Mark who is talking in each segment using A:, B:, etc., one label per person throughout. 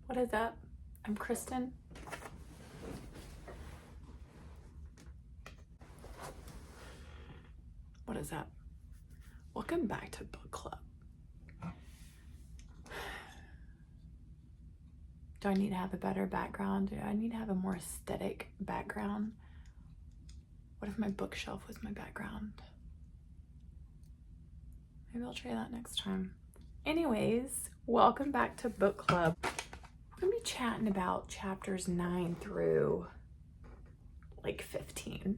A: What is up? I'm Kristen. What is up? Welcome back to book club. Do I need to have a better background? Do I need to have a more aesthetic background? What if my bookshelf was my background? Maybe I'll try that next time. Anyways, welcome back to book club. We're gonna be chatting about chapters 9 through like 15.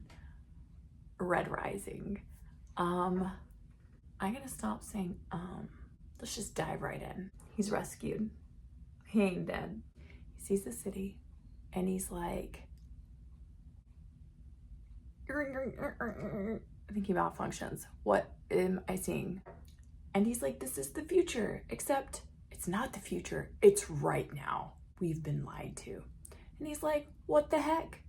A: Red Rising. I'm gonna stop saying let's just dive right in. He's rescued. He ain't dead. He sees the city and he's like I think he malfunctions. What am I seeing? And he's like, this is the future, except it's not the future, it's right now. We've been lied to. And he's like, what the heck?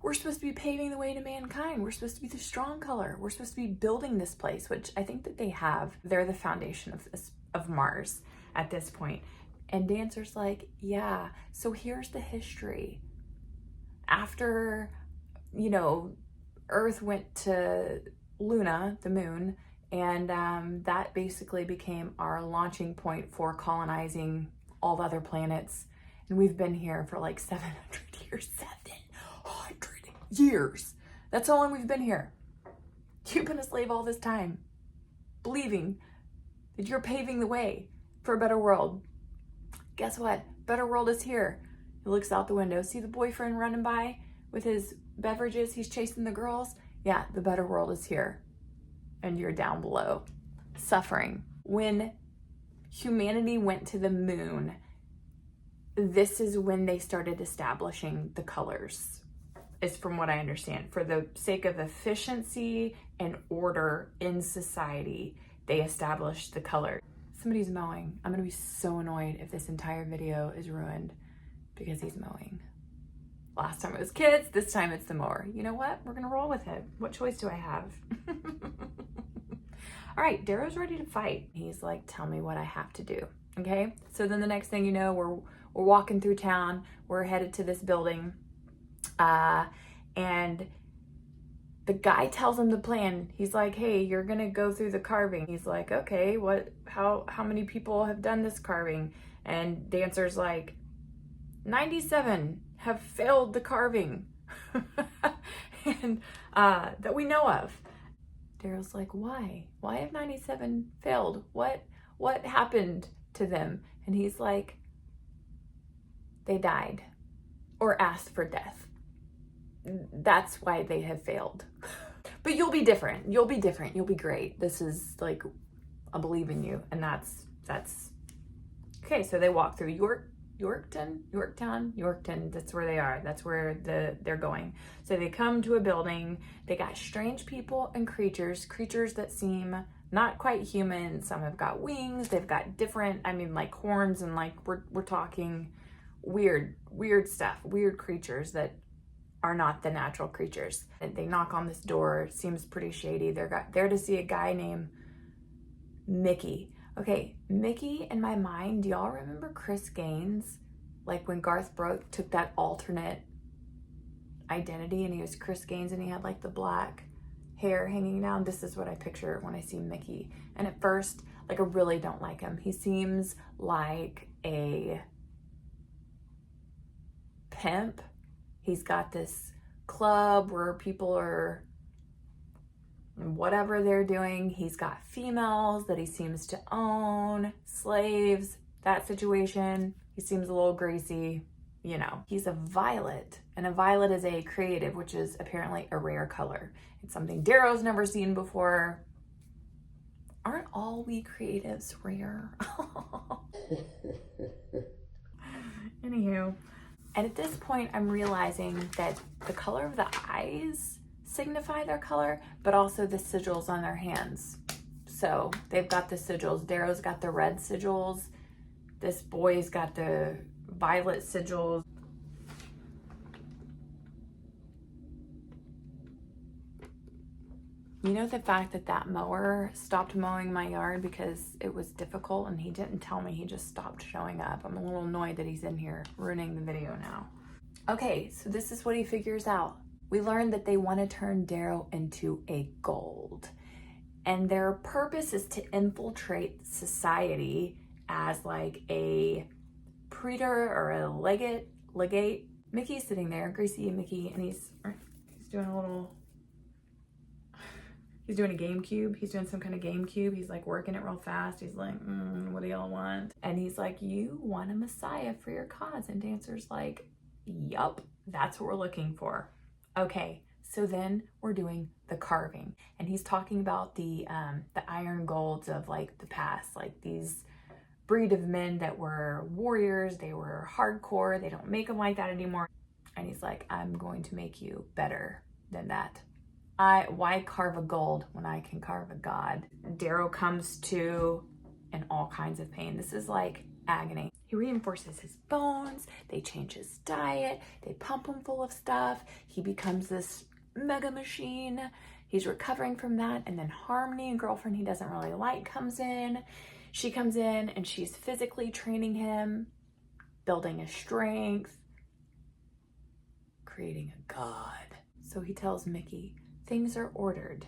A: We're supposed to be paving the way to mankind. We're supposed to be the strong color. We're supposed to be building this place, which I think that they have. They're the foundation of Mars at this point. And Dancer's like, yeah, so here's the history. After, Earth went to Luna, the moon, and that basically became our launching point for colonizing all the other planets. And we've been here for like 700 years. 700 years. That's how long we've been here. You've been a slave all this time, believing that you're paving the way for a better world. Guess what? Better world is here. He looks out the window. See the boyfriend running by with his beverages? He's chasing the girls. Yeah, the better world is here. And you're down below, suffering. When humanity went to the moon, this is when they started establishing the colors, is from what I understand. For the sake of efficiency and order in society, they established the color. Somebody's mowing. I'm gonna be so annoyed if this entire video is ruined because he's mowing. Last time it was kids, this time it's the mower. You know what? We're gonna roll with it. What choice do I have? All right, Darrow's ready to fight. He's like, tell me what I have to do, okay? So then the next thing you know, we're walking through town. We're headed to this building. And the guy tells him the plan. He's like, hey, you're gonna go through the carving. He's like, okay, how many people have done this carving? And Dancer's like, 97 have failed the carving and that we know of. Darrow's like, why have 97 failed? What happened to them? And he's like, they died or asked for death. That's why they have failed. But you'll be different. You'll be different. You'll be great. This is like, I believe in you. And that's okay. So they walk through Yorktown, that's where they are. That's where they're going. So they come to a building. They got strange people and creatures that seem not quite human. Some have got wings. They've got different, like horns, and like we're talking weird stuff, weird creatures that are not the natural creatures. And they knock on this door. It seems pretty shady. They're there to see a guy named Mickey. Okay, Mickey, in my mind, do y'all remember Chris Gaines? Like when Garth Brooks took that alternate identity and he was Chris Gaines and he had like the black hair hanging down. This is what I picture when I see Mickey. And at first, like, I really don't like him. He seems like a pimp. He's got this club where people are whatever they're doing. He's got females that he seems to own, slaves, that situation. He seems a little greasy, He's a violet, and a violet is a creative, which is apparently a rare color. It's something Darrow's never seen before. Aren't all we creatives rare? Anywho, and at this point, I'm realizing that the color of the eyes signify their color, but also the sigils on their hands. So they've got the sigils. Darrow's got the red sigils. This boy's got the violet sigils. You know, the fact that that mower stopped mowing my yard because it was difficult and he didn't tell me, he just stopped showing up. I'm a little annoyed that he's in here ruining the video now. Okay, so this is what he figures out. We learned that they want to turn Darrow into a gold. And their purpose is to infiltrate society as like a praetor or a legate. Mickey's sitting there, Gracie and Mickey, and he's doing a little... He's doing a GameCube. He's doing some kind of GameCube. He's like working it real fast. He's like, what do y'all want? And he's like, you want a messiah for your cause. And Dancer's like, yup, that's what we're looking for. Okay, so then we're doing the carving. And he's talking about the iron golds of like the past, like these breed of men that were warriors. They were hardcore. They don't make them like that anymore. And he's like, I'm going to make you better than that. Why carve a gold when I can carve a god? Darrow comes to in all kinds of pain. This is like agony. He reinforces his bones. They change his diet. They pump him full of stuff. He becomes this mega machine. He's recovering from that. And then Harmony, a girlfriend he doesn't really like, comes in. She comes in and she's physically training him, building his strength, creating a god. So he tells Mickey, things are ordered.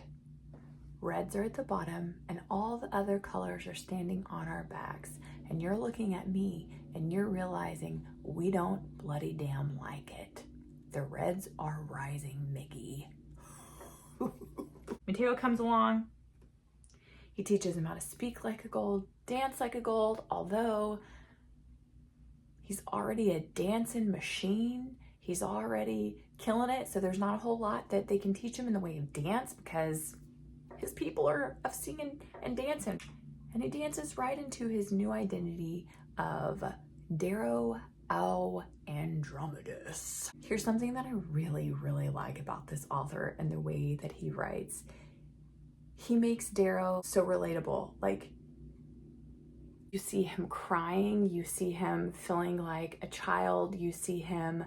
A: Reds are at the bottom and all the other colors are standing on our backs. And you're looking at me and you're realizing we don't bloody damn like it. The reds are rising, Mickey. Mateo comes along. He teaches him how to speak like a gold, dance like a gold, although he's already a dancing machine. He's already killing it, so there's not a whole lot that they can teach him in the way of dance because his people are of singing and dancing. And he dances right into his new identity of Darrow Au Andromedus. Here's something that I really, really like about this author and the way that he writes. He makes Darrow so relatable. Like, you see him crying, you see him feeling like a child, you see him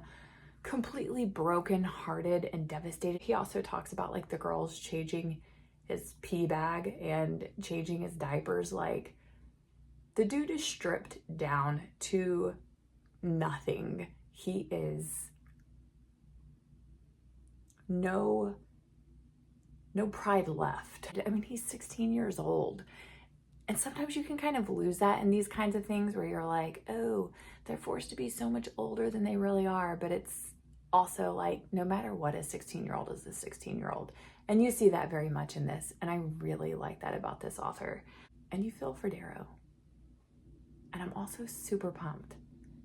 A: completely broken-hearted and devastated. He also talks about like the girls changing his pee bag and changing his diapers. Like, the dude is stripped down to nothing. He is no pride left. I mean, he's 16 years old. And sometimes you can kind of lose that in these kinds of things where you're like, oh, they're forced to be so much older than they really are. But it's also like, no matter what, a 16-year-old is a 16-year-old. And you see that very much in this. And I really like that about this author. And you feel for Darrow. And I'm also super pumped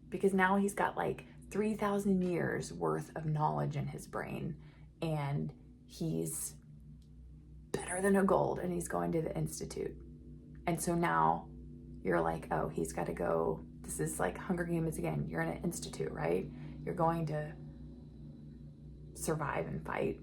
A: because now he's got like 3,000 years worth of knowledge in his brain. And he's better than a gold and he's going to the Institute. And so now you're like, oh, he's got to go. This is like Hunger Games again. You're in an institute, right? You're going to survive and fight.